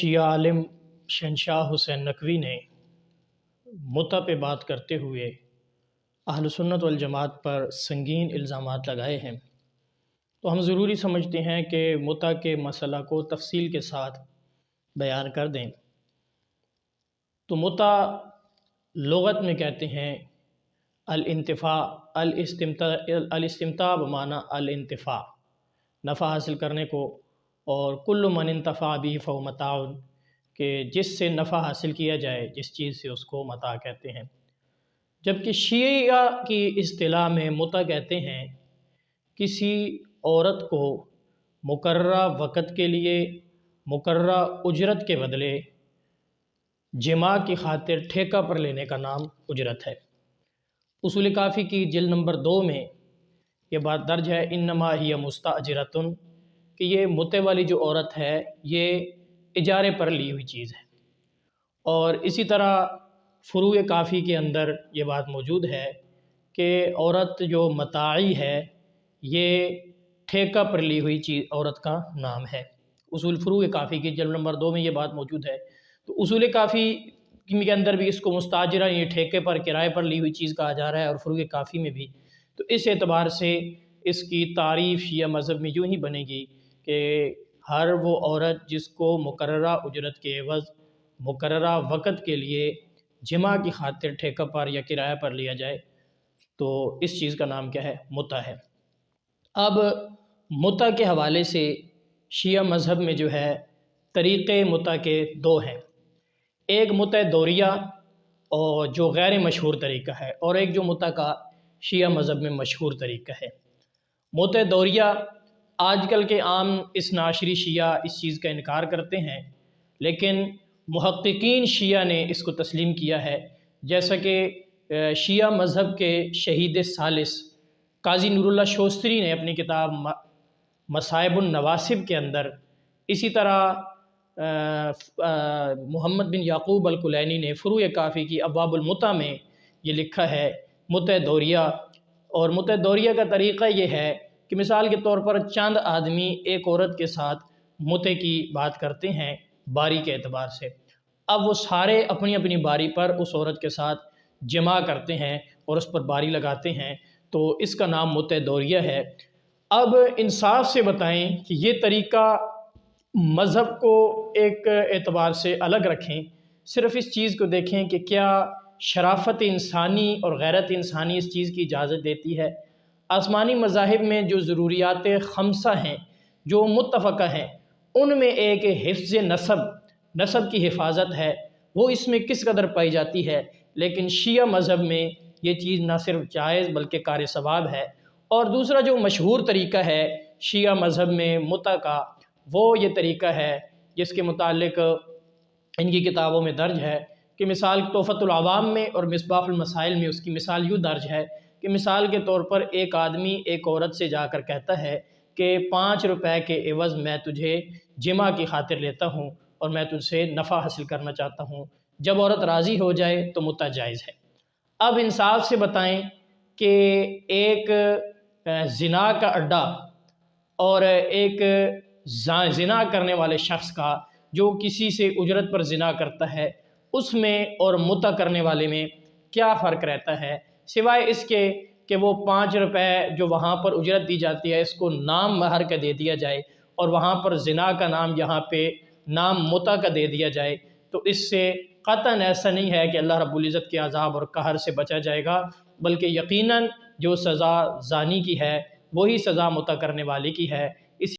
شیعہ عالم شہنشاہ حسین نقوی نے متع پہ بات کرتے ہوئے اہل سنت والجماعت پر سنگین الزامات لگائے ہیں، تو ہم ضروری سمجھتے ہیں کہ متع کے مسئلہ کو تفصیل کے ساتھ بیان کر دیں۔ تو متع لغت میں کہتے ہیں الانتفاع، الاستمتاع بمعنی الانتفاع، نفع حاصل کرنے کو، اور کل من انتفع به فهو متاع، کہ جس سے نفع حاصل کیا جائے جس چیز سے اس کو متاع کہتے ہیں۔ جبکہ شیعہ کی اصطلاح میں متع کہتے ہیں کسی عورت کو مقررہ وقت کے لیے مقررہ اجرت کے بدلے جماع کی خاطر ٹھیکہ پر لینے کا نام اجرت ہے۔ اصول کافی کی جلد نمبر 2 میں یہ بات درج ہے، انما ہی مستاجرۃ، کہ یہ متع والی جو عورت ہے یہ اجارے پر لی ہوئی چیز ہے۔ اور اسی طرح فروع کافی کے اندر یہ بات موجود ہے کہ عورت جو متاعی ہے یہ ٹھیکہ پر لی ہوئی چیز عورت کا نام ہے۔ اصول فروع کافی کی جلد نمبر 2 میں یہ بات موجود ہے۔ تو اصول کافی کے اندر بھی اس کو مستاجرہ، یہ ٹھیکے پر کرائے پر لی ہوئی چیز کہا جا رہا ہے، اور فروع کافی میں بھی۔ تو اس اعتبار سے اس کی تعریف شیعہ مذہب میں یوں ہی بنے گی کہ ہر وہ عورت جس کو مقررہ اجرت کے عوض مقررہ وقت کے لیے جماع کی خاطر ٹھیکہ پر یا کرایہ پر لیا جائے تو اس چیز کا نام کیا ہے؟ متع ہے۔ اب متع کے حوالے سے شیعہ مذہب میں جو ہے طریقے متع کے 2 ہیں، ایک متع دوریہ اور جو غیر مشہور طریقہ ہے، اور ایک جو متع کا شیعہ مذہب میں مشہور طریقہ ہے۔ متع دوریہ آج کل کے عام اس ناشری شیعہ اس چیز کا انکار کرتے ہیں، لیکن محققین شیعہ نے اس کو تسلیم کیا ہے، جیسا کہ شیعہ مذہب کے شہید ثالث قاضی نور اللہ شوستری نے اپنی کتاب مصائب النواسب کے اندر، اسی طرح محمد بن یعقوب الکلینی نے فروع کافی کی ابواب المتع میں یہ لکھا ہے متع دوریہ۔ اور متع دوریہ کا طریقہ یہ ہے کہ مثال کے طور پر چند آدمی ایک عورت کے ساتھ متع کی بات کرتے ہیں باری کے اعتبار سے، اب وہ سارے اپنی اپنی باری پر اس عورت کے ساتھ جماع کرتے ہیں اور اس پر باری لگاتے ہیں، تو اس کا نام متع دوریہ ہے۔ اب انصاف سے بتائیں کہ یہ طریقہ مذہب کو ایک اعتبار سے الگ رکھیں، صرف اس چیز کو دیکھیں کہ کیا شرافت انسانی اور غیرت انسانی اس چیز کی اجازت دیتی ہے۔ آسمانی مذاہب میں جو ضروریات خمسہ ہیں جو متفقہ ہیں، ان میں ایک حفظ نسب کی حفاظت ہے، وہ اس میں کس قدر پائی جاتی ہے، لیکن شیعہ مذہب میں یہ چیز نہ صرف جائز بلکہ کار ثواب ہے۔ اور دوسرا جو مشہور طریقہ ہے شیعہ مذہب میں متع کا، وہ یہ طریقہ ہے جس کے متعلق ان کی کتابوں میں درج ہے کہ مثال تحفۃ العوام میں اور مصباح المسائل میں اس کی مثال یوں درج ہے کہ مثال کے طور پر ایک آدمی ایک عورت سے جا کر کہتا ہے کہ 5 روپے کے عوض میں تجھے جماع کی خاطر لیتا ہوں اور میں تجھ سے نفع حاصل کرنا چاہتا ہوں، جب عورت راضی ہو جائے تو متع جائز ہے۔ اب انصاف سے بتائیں کہ ایک زنا کا اڈا اور ایک زنا کرنے والے شخص کا جو کسی سے اجرت پر زنا کرتا ہے، اس میں اور متع کرنے والے میں کیا فرق رہتا ہے، سوائے اس کے کہ وہ 5 روپے جو وہاں پر اجرت دی جاتی ہے اس کو نام مہر کا دے دیا جائے، اور وہاں پر زنا کا نام یہاں پہ نام متع کا دے دیا جائے، تو اس سے قطعاً ایسا نہیں ہے کہ اللہ رب العزت کے عذاب اور قہر سے بچا جائے گا، بلکہ یقیناً جو سزا زانی کی ہے وہی سزا متع کرنے والے کی ہے۔